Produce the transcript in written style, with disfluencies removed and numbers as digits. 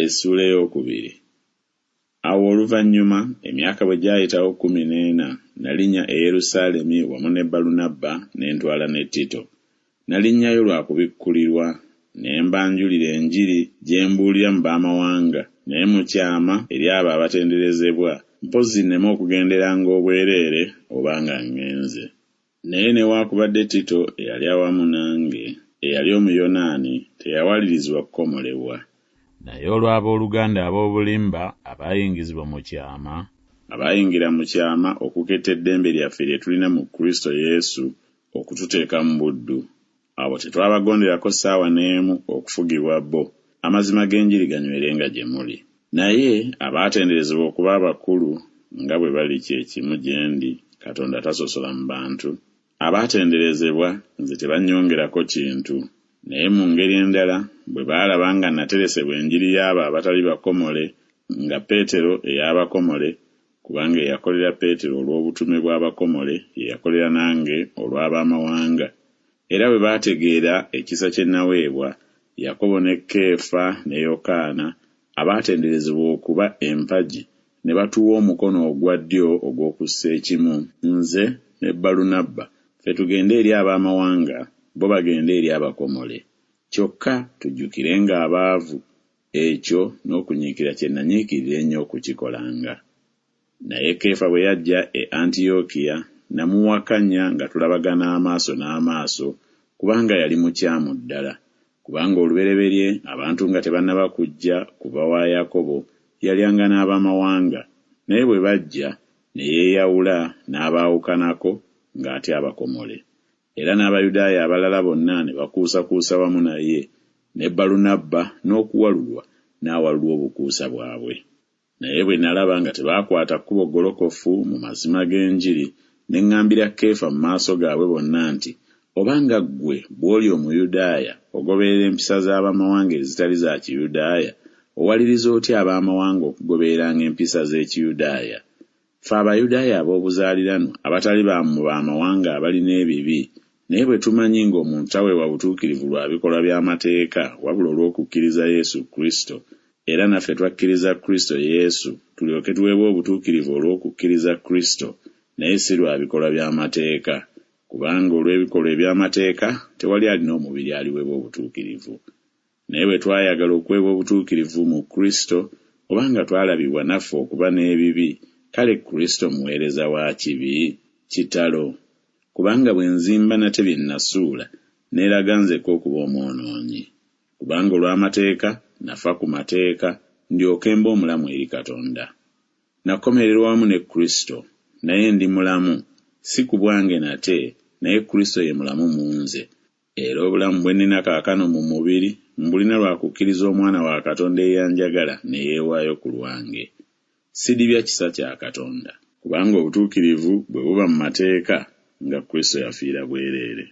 Essula ey'okubiri. Awo oluvannyuma emyaka bwe gyayitawo 14 nalinnya e Yerusaalemi wamu ne Balunabba ne ntwala ne Tito. Nalinnyayo lwa kubikkulirwa ne mbanjulira enjiri gye mbuulira mu baamawanga naye mu kyama eri abo abatenderezebwa, mpozzi nneme okugenderanga obwereere oba nga ngenze. Naye newaakubadde Tito eyali awamu nange eyali Omuyonaani teyawalirizibwa kukomolebwa. Naye olw'abooluganda ab'obulimba abaayingizibwa mu kyama, abaayingira mu kyama okuketta eddembe lyaffe lye tulina mu Kristo Yesu okututeeka mu buddu, abo tetwabagonderako ssaawa n'emu okufugibwa bo, amazima g'enjiri ganywerenga gye muli. Naye abaatenderezebwa okuba abakulu nga bwe bali kyekimu gye ndi, Katonda tasosola mu bantu. Abaatenderezebwa nze tebannyongerako kintu, naye mu ngeri endala bwe baalaba nga nateresebwa enjiri y'abo abatali bakomole nga Peetero ey'abakomole, kubanga eyakolera Peetero olw'obutume bw'abakomole ye yakolera nange olw'abamawanga. Era bwe baategeera ekisa kye naweebwa, Yakobo ne Keefa ne Yokaana abaatenderezebwa okuba empagi ne batuwa omukono ogwa ddyo ogw'okussa ekimu, nze ne Balunabba ffe tugende eri abamawanga, bo bagende eri abakomole. Kyokka tujjukirenga abaavu, ekyo n'okunyiikira kye nanyiikirira ennyo okukikolanga. Naye Keefa bwe yajja e Antiyokiya namuwakanya nga tulabagana amaaso n'amaaso, kubanga yali mukyamu ddala. Kubanga olubereberye abantu nga tebannaba kujja kuva wa Yakobo yalyanga n'abamawanga, naye bwe bajja ne yeeyawula n'abaawukanako ng'ate abakomole. Era n'Abayudaaya abalala bonna ne bakuusakuusa wamu naye, ne Balunabba n'okuwalulwa n'awalulwa obukuusa bwabwe. Naye bwe nalaba nga tebaakwata kkubo golokofu mu mazima g'enjiri, ne ŋŋambira Keefa mu maaso gaabwe bonna nti, obanga ggwe bw'oli Omuyudaaya ogoberera empisa z'abamawanga ezitali za Kiyudaaya, owaliriza otya abamawanga okugobereranga empisa z'Ekiyudaaya? Ffe Abayudaaya ab'obuzaaliranwa abatali ba mu bamawanga abalina ebibi, naye bwe tumanyi ng'omuntu taweebwa butuukirivu lwa bikolwa by'amateeka wabula olw'okukkiriza Yesu Kristo, era naffe twakkiriza Kristo Yesu tulyoke tuweebwe obutuukirivu olw'okukkiriza Kristo, naye si lwa bikolwa by'amateeka, kubanga olw'ebikolwa eby'amateeka tewali alina omubiri aliweebwa obutuukirivu. Naye bwe twayagala okuweebwa obutuukirivu mu Kristo, obanga twalabibwa naffe okuba n'ebibi, kale Kristo muweereza wa kibi? Kitalo! Kubanga bwe nzimba nate bye nasuula, neeraga nzeka okuba omwonoonyi. Kubanga olw'amateeka nafa ku mateeka, ndyoke mbe omulamu eri Katonda. Nakomererwa wamu ne Kristo, naye ndi mulamu, si ku bwange nate, naye Kristo ye mulamu mu nze. Era obulamu bwe nnina kaakano mu mubiri mbulina lwa kukkiriza Omwana wa Katonda eyanjagala ne yeewaayo ku lwange. Sidibya kisa kya Katonda, kubanga obutuukirivu bwe buba mu mateeka nga Kristo yafiira bwereere.